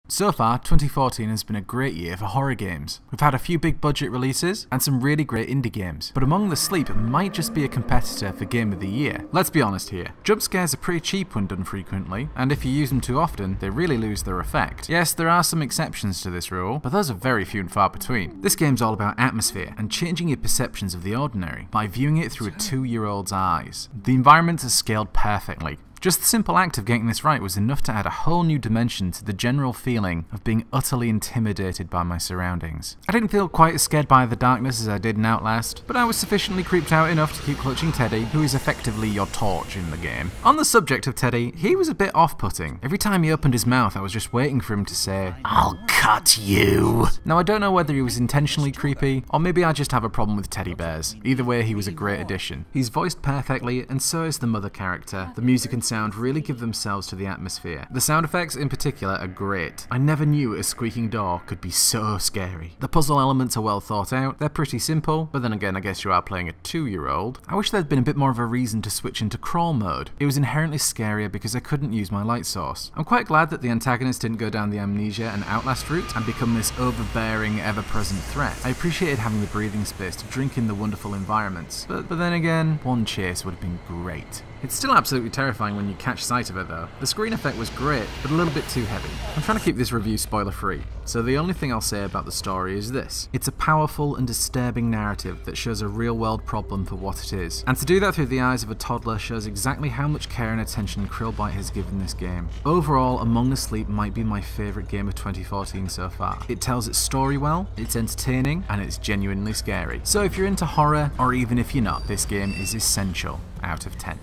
So far, 2014 has been a great year for horror games. We've had a few big budget releases and some really great indie games, but Among the Sleep might just be a competitor for Game of the Year. Let's be honest here, jump scares are pretty cheap when done frequently, and if you use them too often, they really lose their effect. Yes, there are some exceptions to this rule, but those are very few and far between. This game's all about atmosphere and changing your perceptions of the ordinary by viewing it through a 2-year-old's eyes. The environments are scaled perfectly. Just the simple act of getting this right was enough to add a whole new dimension to the general feeling of being utterly intimidated by my surroundings. I didn't feel quite as scared by the darkness as I did in Outlast, but I was sufficiently creeped out enough to keep clutching Teddy, who is effectively your torch in the game. On the subject of Teddy, he was a bit off-putting. Every time he opened his mouth, I was just waiting for him to say, "I'll cut you." Now I don't know whether he was intentionally creepy, or maybe I just have a problem with teddy bears. Either way, he was a great addition. He's voiced perfectly, and so is the mother character. The music and sound really give themselves to the atmosphere. The sound effects in particular are great. I never knew a squeaking door could be so scary. The puzzle elements are well thought out, they're pretty simple, but then again I guess you are playing a 2-year-old. I wish there'd been a bit more of a reason to switch into crawl mode. It was inherently scarier because I couldn't use my light source. I'm quite glad that the antagonist didn't go down the Amnesia and Outlast route and become this overbearing, ever-present threat. I appreciated having the breathing space to drink in the wonderful environments, but then again, one chase would have been great. It's still absolutely terrifying when you catch sight of it though. The screen effect was great, but a little bit too heavy. I'm trying to keep this review spoiler free, so the only thing I'll say about the story is this. It's a powerful and disturbing narrative that shows a real world problem for what it is. And to do that through the eyes of a toddler shows exactly how much care and attention Krillbite has given this game. Overall, Among the Sleep might be my favourite game of 2014 so far. It tells its story well, it's entertaining, and it's genuinely scary. So if you're into horror, or even if you're not, this game is essential out of 10.